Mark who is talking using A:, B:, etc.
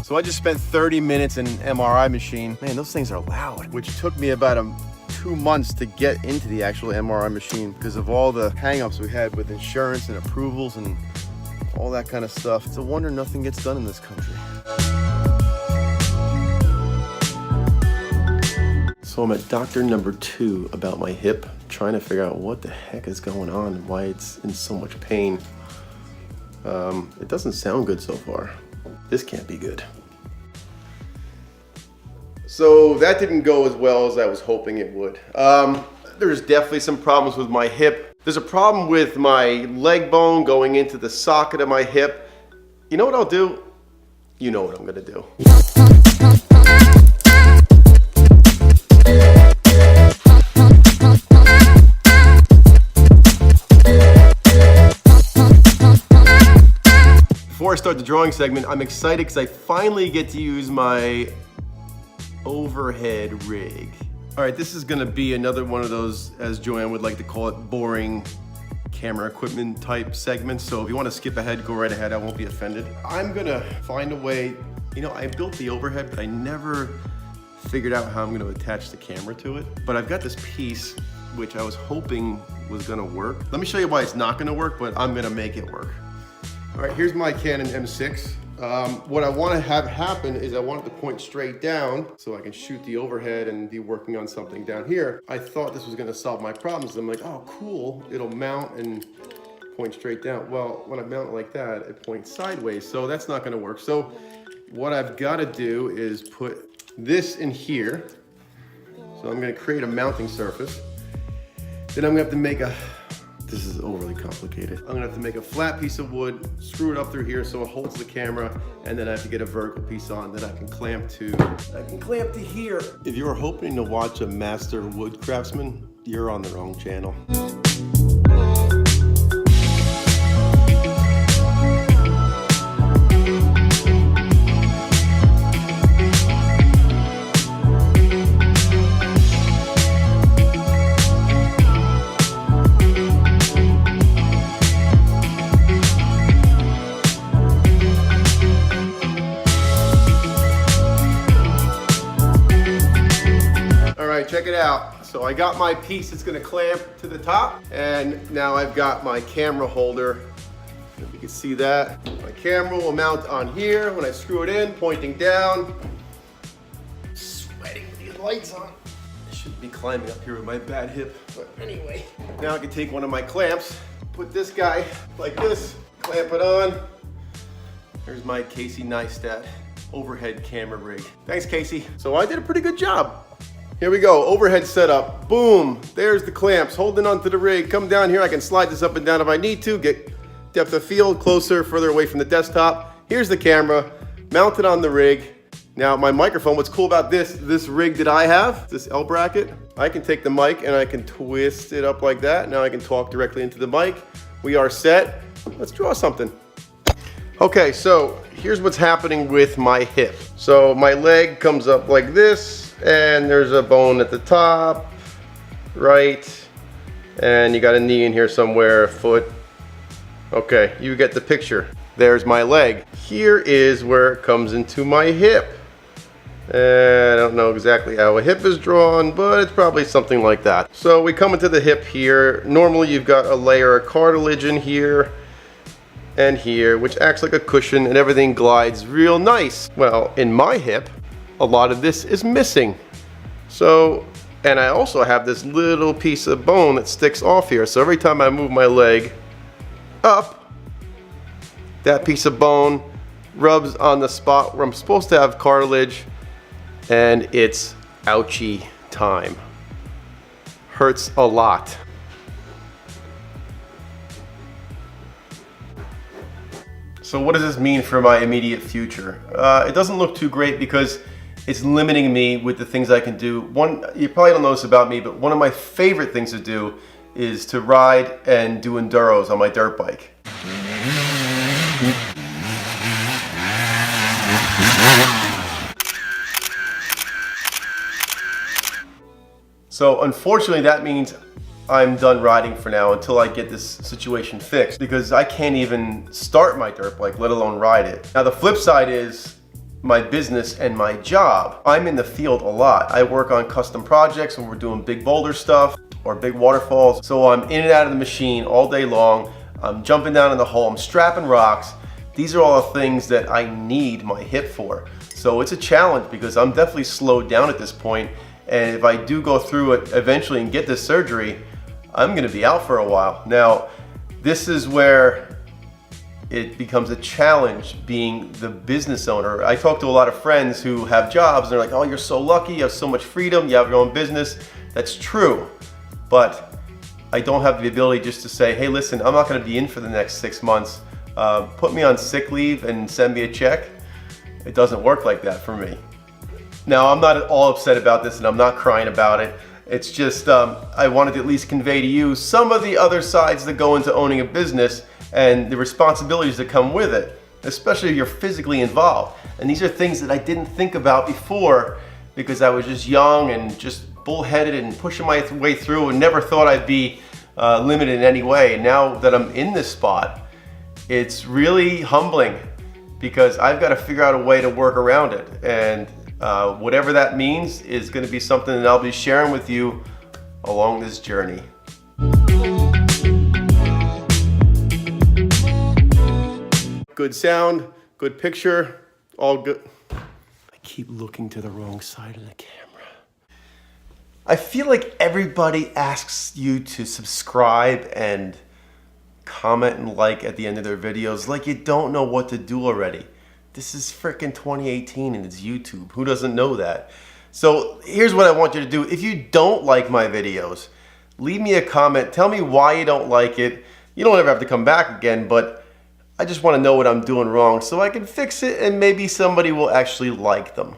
A: So I just spent 30 minutes in an MRI machine. Man, those things are loud, which took me about 2 months to get into the actual MRI machine because of all the hang-ups we had with insurance and approvals and all that kind of stuff. It's a wonder nothing gets done in this country. So I'm at doctor number 2 about my hip, trying to figure out what the heck is going on and why it's in so much pain. It doesn't sound good so far. This can't be good. So that didn't go as well as I was hoping it would. There's definitely some problems with my hip. There's a problem with my leg bone going into the socket of my hip. You know what I'll do? You know what I'm gonna do. Before I start the drawing segment, I'm excited because I finally get to use my overhead rig. All right, this is gonna be another one of those, as Joanne would like to call it, boring camera equipment type segments. So if you wanna skip ahead, go right ahead, I won't be offended. I'm gonna find a way, you know, I built the overhead, but I never figured out how I'm gonna attach the camera to it. But I've got this piece, which I was hoping was gonna work. Let me show you why it's not gonna work, but I'm gonna make it work. All right, here's my Canon M6. What I want to have happen is I want it to point straight down so I can shoot the overhead and be working on something down here. I thought this was going to solve my problems. I'm like, oh, cool. It'll mount and point straight down. Well, when I mount it like that, it points sideways. So that's not going to work. So what I've got to do is put this in here. So I'm going to create a mounting surface. Then I'm going to have to make this is overly complicated. I'm gonna have to make a flat piece of wood, screw it up through here so it holds the camera, and then I have to get a vertical piece on that I can clamp to here. If you're hoping to watch a master wood craftsman, you're on the wrong channel. Check it out. So I got my piece that's gonna clamp to the top, and now I've got my camera holder. If you can see that, my camera will mount on here when I screw it in, pointing down. I'm sweating with these lights on. I shouldn't be climbing up here with my bad hip, but anyway. Now I can take one of my clamps, put this guy like this, clamp it on. There's my Casey Neistat overhead camera rig. Thanks, Casey. So I did a pretty good job. Here we go, overhead setup, boom, there's the clamps, holding onto the rig, come down here, I can slide this up and down if I need to, get depth of field closer, further away from the desktop. Here's the camera, mounted on the rig. Now my microphone, what's cool about this rig that I have, this L bracket, I can take the mic and I can twist it up like that. Now I can talk directly into the mic. We are set, let's draw something. Okay, so here's what's happening with my hip. So my leg comes up like this, and there's a bone at the top, right, and you got a knee in here somewhere, a foot. Okay, you get the picture. There's my leg. Here is where it comes into my hip. I don't know exactly how a hip is drawn, but it's probably something like that. So we come into the hip here. Normally you've got a layer of cartilage in here and here, which acts like a cushion, and everything glides real nice. Well, in my hip, a lot of this is missing. So, and I also have this little piece of bone that sticks off here. So every time I move my leg up, that piece of bone rubs on the spot where I'm supposed to have cartilage, and it's ouchie time. Hurts a lot. So what does this mean for my immediate future? It doesn't look too great because it's limiting me with the things I can do. One, you probably don't know this about me, but one of my favorite things to do is to ride and do enduros on my dirt bike. So unfortunately that means I'm done riding for now until I get this situation fixed, because I can't even start my dirt bike, let alone ride it. Now the flip side is my business and my job. I'm in the field a lot. I work on custom projects when we're doing big boulder stuff or big waterfalls. So I'm in and out of the machine all day long. I'm jumping down in the hole, I'm strapping rocks. These are all the things that I need my hip for. So it's a challenge because I'm definitely slowed down at this point. And if I do go through it eventually and get this surgery, I'm gonna be out for a while. Now, this is where it becomes a challenge being the business owner. I talk to a lot of friends who have jobs and they're like, oh, you're so lucky, you have so much freedom, you have your own business. That's true, but I don't have the ability just to say, hey, listen, I'm not gonna be in for the next 6 months. Put me on sick leave and send me a check. It doesn't work like that for me. Now, I'm not at all upset about this and I'm not crying about it. It's just, I wanted to at least convey to you some of the other sides that go into owning a business and the responsibilities that come with it, especially if you're physically involved. And these are things that I didn't think about before because I was just young and just bullheaded and pushing my way through and never thought I'd be limited in any way. And now that I'm in this spot, it's really humbling because I've got to figure out a way to work around it. And whatever that means is going to be something that I'll be sharing with you along this journey. Good sound, good picture, all good. I keep looking to the wrong side of the camera. I feel like everybody asks you to subscribe and comment and like at the end of their videos like you don't know what to do already. This is frickin' 2018 and it's YouTube. Who doesn't know that? So here's what I want you to do. If you don't like my videos, leave me a comment. Tell me why you don't like it. You don't ever have to come back again, but I just want to know what I'm doing wrong so I can fix it and maybe somebody will actually like them.